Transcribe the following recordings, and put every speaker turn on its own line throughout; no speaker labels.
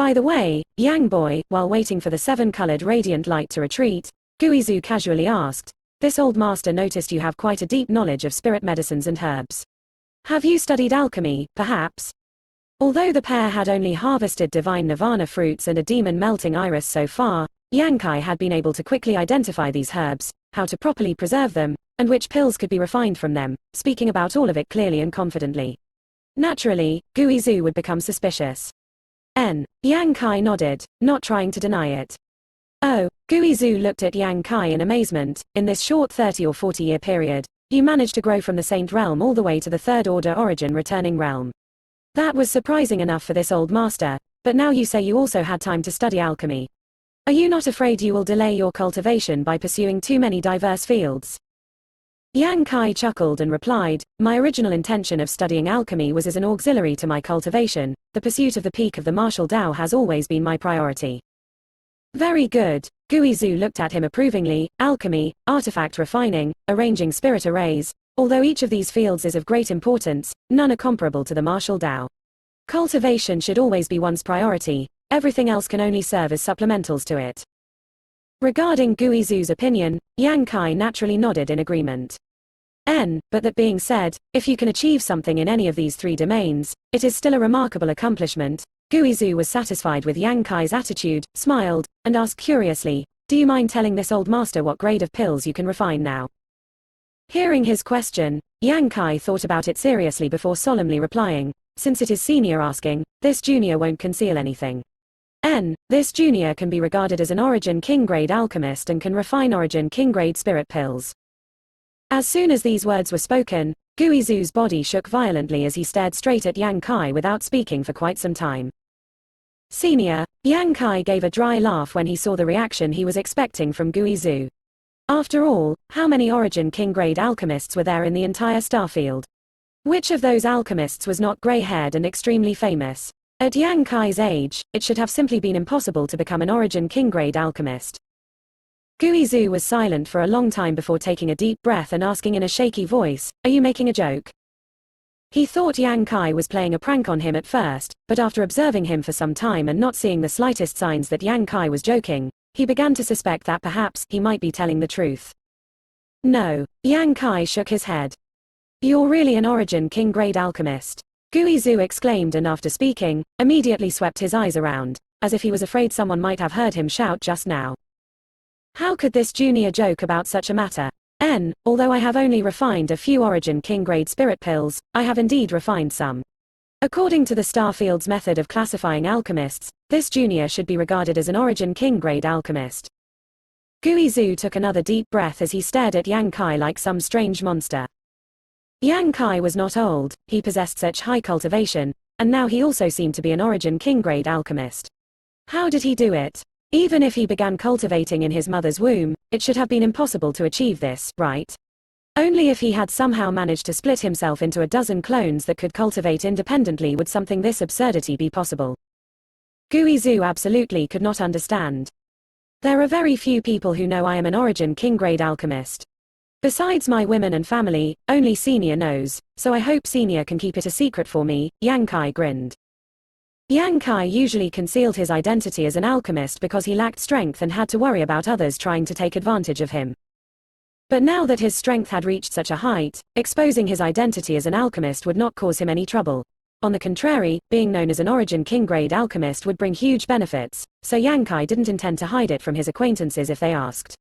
By the way, Yang boy, while waiting for the 7-colored radiant light to retreat, Guizoo casually asked, this old master noticed you have quite a deep knowledge of spirit medicines and herbs. Have you studied alchemy, perhaps? Although the pair had only harvested divine nirvana fruits and a demon melting iris so far, Yangkai had been able to quickly identify these herbs, how to properly preserve them, and which pills could be refined from them, speaking about all of it clearly and confidently. Naturally, Guizoo would become suspicious. Yangkai nodded, not trying to deny it. Oh, Guizoo looked at Yangkai in amazement. In this short 30 or 40-year period, you managed to grow from the Saint Realm all the way to the Third Order Origin Returning Realm. That was surprising enough for this old master, but now you say you also had time to study alchemy. Are you not afraid you will delay your cultivation by pursuing too many diverse fields? Yangkai chuckled and replied, my original intention of studying alchemy was as an auxiliary to my cultivation. The pursuit of the peak of the martial Tao has always been my priority. Very good. Guizoo looked at him approvingly. Alchemy, artifact refining, arranging spirit arrays. Although each of these fields is of great importance, none are comparable to the martial Tao. Cultivation should always be one's priority. Everything else can only serve as supplementals to it. Regarding Guizoo's opinion, Yangkai naturally nodded in agreement. But that being said, if you can achieve something in any of these 3 domains, it is still a remarkable accomplishment. Guizoo was satisfied with Yangkai's attitude, smiled, and asked curiously, do you mind telling this old master what grade of pills you can refine now? Hearing his question, Yangkai thought about it seriously before solemnly replying, since it is senior asking, this junior won't conceal anything. This junior can be regarded as an Origin King grade alchemist and can refine Origin King grade spirit pills. As soon as these words were spoken, Guizoo's body shook violently as he stared straight at Yangkai without speaking for quite some time. Senior, Yangkai gave a dry laugh when he saw the reaction he was expecting from Guizoo. After all, how many Origin King grade alchemists were there in the entire starfield? Which of those alchemists was not grey-haired and extremely famous? At Yangkai's age, it should have simply been impossible to become an Origin King grade alchemist. Guizoo was silent for a long time before taking a deep breath and asking in a shaky voice, are you making a joke? He thought Yangkai was playing a prank on him at first, but after observing him for some time and not seeing the slightest signs that Yangkai was joking, he began to suspect that perhaps he might be telling the truth. No, Yangkai shook his head. You're really an Origin King grade alchemist? Guizoo exclaimed and after speaking, immediately swept his eyes around, as if he was afraid someone might have heard him shout just now. How could this junior joke about such a matter? Although I have only refined a few Origin King grade spirit pills, I have indeed refined some. According to the Starfield's method of classifying alchemists, this junior should be regarded as an Origin King grade alchemist. Guizoo took another deep breath as he stared at Yangkai like some strange monster. Yangkai was not old, he possessed such high cultivation, and now he also seemed to be an Origin King grade alchemist. How did he do it? Even if he began cultivating in his mother's womb, it should have been impossible to achieve this, right? Only if he had somehow managed to split himself into a dozen clones that could cultivate independently would something this absurdity be possible. Guizoo absolutely could not understand. There are very few people who know I am an Origin King grade alchemist. Besides my women and family, only Senior knows, so I hope Senior can keep it a secret for me, Yangkai grinned. Yangkai usually concealed his identity as an alchemist because he lacked strength and had to worry about others trying to take advantage of him. But now that his strength had reached such a height, exposing his identity as an alchemist would not cause him any trouble. On the contrary, being known as an Origin King grade alchemist would bring huge benefits, so Yangkai didn't intend to hide it from his acquaintances if they asked.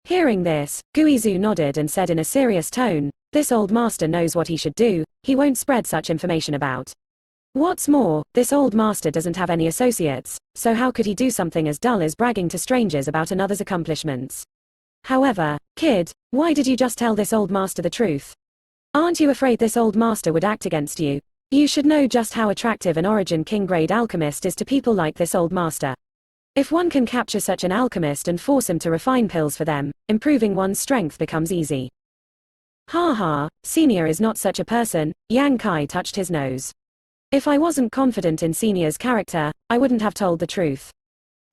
Hearing this, Guizoo nodded and said in a serious tone, this old master knows what he should do, he won't spread such information about. What's more, this old master doesn't have any associates, so how could he do something as dull as bragging to strangers about another's accomplishments? However, kid, why did you just tell this old master the truth? Aren't you afraid this old master would act against you? You should know just how attractive an Origin King grade alchemist is to people like this old master. If one can capture such an alchemist and force him to refine pills for them, improving one's strength becomes easy. Ha ha, Senior is not such a person, Yangkai touched his nose. If I wasn't confident in Senior's character, I wouldn't have told the truth.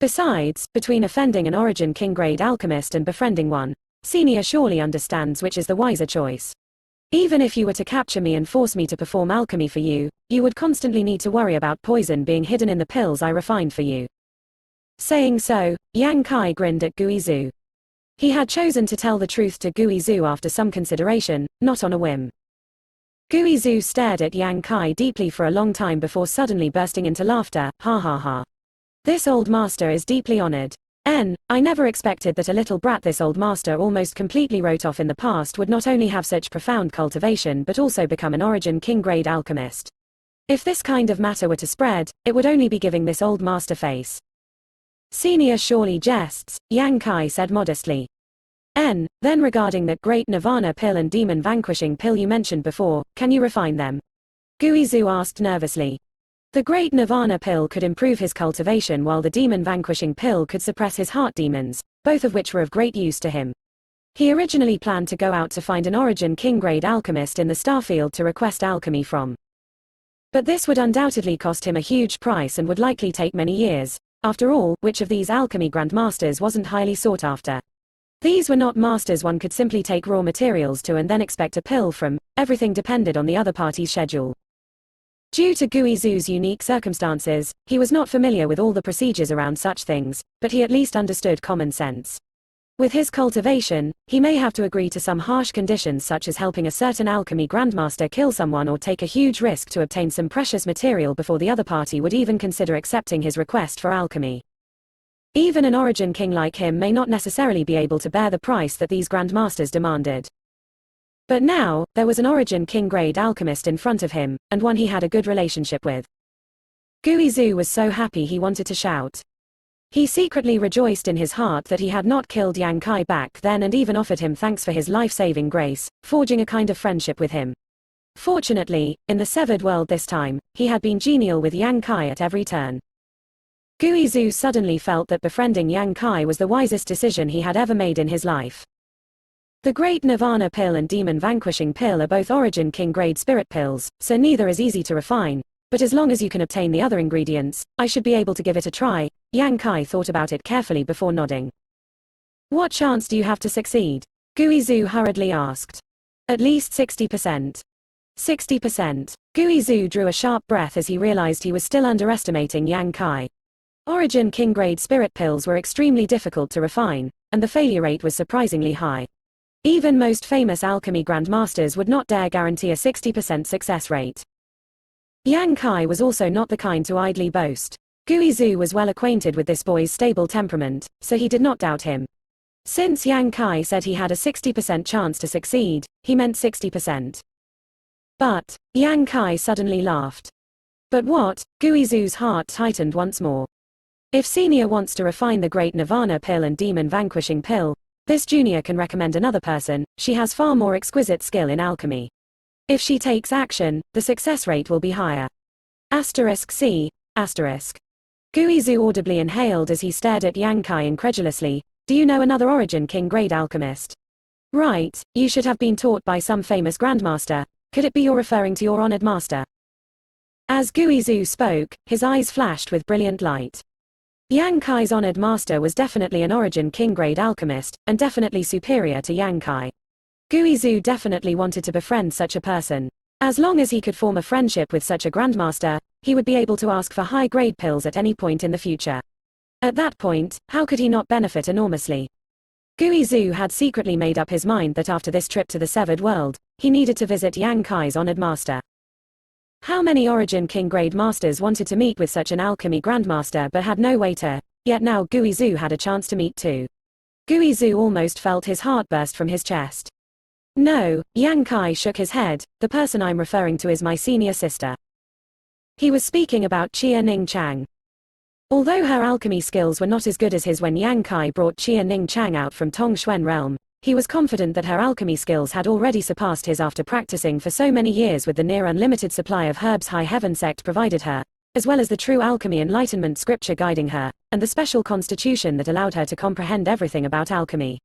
Besides, between offending an Origin King grade alchemist and befriending one, Senior surely understands which is the wiser choice. Even if you were to capture me and force me to perform alchemy for you, you would constantly need to worry about poison being hidden in the pills I refined for you. Saying so, Yangkai grinned at Guizoo. He had chosen to tell the truth to Guizoo after some consideration, not on a whim. Guizoo stared at Yangkai deeply for a long time before suddenly bursting into laughter. Ha ha ha. This old master is deeply honored. I never expected that a little brat this old master almost completely wrote off in the past would not only have such profound cultivation but also become an Origin King grade alchemist. If this kind of matter were to spread, it would only be giving this old master face. Senior surely jests, Yangkai said modestly. Then regarding that great Nirvana pill and demon vanquishing pill you mentioned before, can you refine them? Guizoo asked nervously. The great Nirvana pill could improve his cultivation while the demon vanquishing pill could suppress his heart demons, both of which were of great use to him. He originally planned to go out to find an Origin King grade alchemist in the starfield to request alchemy from. But this would undoubtedly cost him a huge price and would likely take many years. After all, which of these alchemy grandmasters wasn't highly sought after? These were not masters one could simply take raw materials to and then expect a pill from. Everything depended on the other party's schedule. Due to Guizoo's unique circumstances, he was not familiar with all the procedures around such things, but he at least understood common sense. With his cultivation, he may have to agree to some harsh conditions such as helping a certain alchemy grandmaster kill someone or take a huge risk to obtain some precious material before the other party would even consider accepting his request for alchemy. Even an Origin King like him may not necessarily be able to bear the price that these grandmasters demanded. But now, there was an Origin King grade alchemist in front of him, and one he had a good relationship with. Guizoo was so happy he wanted to shout. He secretly rejoiced in his heart that he had not killed Yangkai back then and even offered him thanks for his life-saving grace, forging a kind of friendship with him. Fortunately, in the severed world this time, he had been genial with Yangkai at every turn. Guizoo suddenly felt that befriending Yangkai was the wisest decision he had ever made in his life. The great Nirvana pill and demon vanquishing pill are both Origin King grade spirit pills, so neither is easy to refine, but as long as you can obtain the other ingredients, I should be able to give it a try. Yangkai thought about it carefully before nodding. What chance do you have to succeed? Guizoo hurriedly asked. At least 60%. 60%. Guizoo drew a sharp breath as he realized he was still underestimating Yangkai. Origin King grade spirit pills were extremely difficult to refine, and the failure rate was surprisingly high. Even most famous alchemy grandmasters would not dare guarantee a 60% success rate. Yangkai was also not the kind to idly boast. Guizoo was well acquainted with this boy's stable temperament, so he did not doubt him. Since Yangkai said he had a 60% chance to succeed, he meant 60%. But, Yangkai suddenly laughed. But what? Guizoo's heart tightened once more. If Senior wants to refine the great Nirvana pill and demon vanquishing pill, this junior can recommend another person. She has far more exquisite skill in alchemy. If she takes action, the success rate will be higher. C. Guizoo audibly inhaled as he stared at Yangkai incredulously. Do you know another Origin King grade alchemist? Right, you should have been taught by some famous grandmaster. Could it be you're referring to your honored master? As Guizoo spoke, his eyes flashed with brilliant light. Yangkai's honored master was definitely an Origin King grade alchemist, and definitely superior to Yangkai. Guizoo definitely wanted to befriend such a person. As long as he could form a friendship with such a grandmaster, he would be able to ask for high-grade pills at any point in the future. At that point, how could he not benefit enormously? Guizoo had secretly made up his mind that after this trip to the Severed World, he needed to visit Yangkai's honored master. How many Origin King grade masters wanted to meet with such an alchemy grandmaster but had no way to, yet now Guizoo had a chance to meet too. Guizoo almost felt his heart burst from his chest. No, Yangkai shook his head, the person I'm referring to is my senior sister. He was speaking about Chia Ning Chang. Although her alchemy skills were not as good as his when Yangkai brought Chia Ning Chang out from Tongxuan realm, he was confident that her alchemy skills had already surpassed his after practicing for so many years with the near unlimited supply of herbs High Heaven sect provided her, as well as the true alchemy enlightenment scripture guiding her, and the special constitution that allowed her to comprehend everything about alchemy.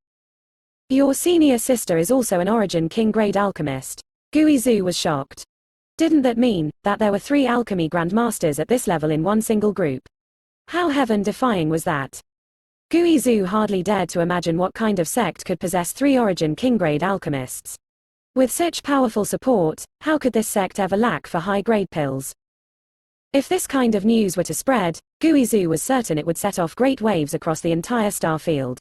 Your senior sister is also an Origin King grade alchemist. Guizoo was shocked. Didn't that mean that there were 3 alchemy grandmasters at this level in one single group? How heaven-defying was that? Guizoo hardly dared to imagine what kind of sect could possess 3 Origin King grade alchemists. With such powerful support, how could this sect ever lack for high-grade pills? If this kind of news were to spread, Guizoo was certain it would set off great waves across the entire star field.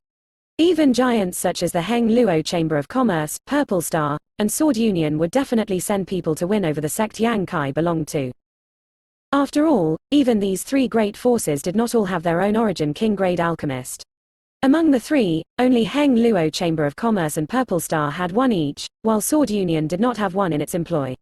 Even giants such as the Heng Luo Chamber of Commerce, Purple Star, and Sword Union would definitely send people to win over the sect Yangkai belonged to. After all, even these three great forces did not all have their own origin king-grade alchemist. Among the three, only Heng Luo Chamber of Commerce and Purple Star had one each, while Sword Union did not have one in its employ.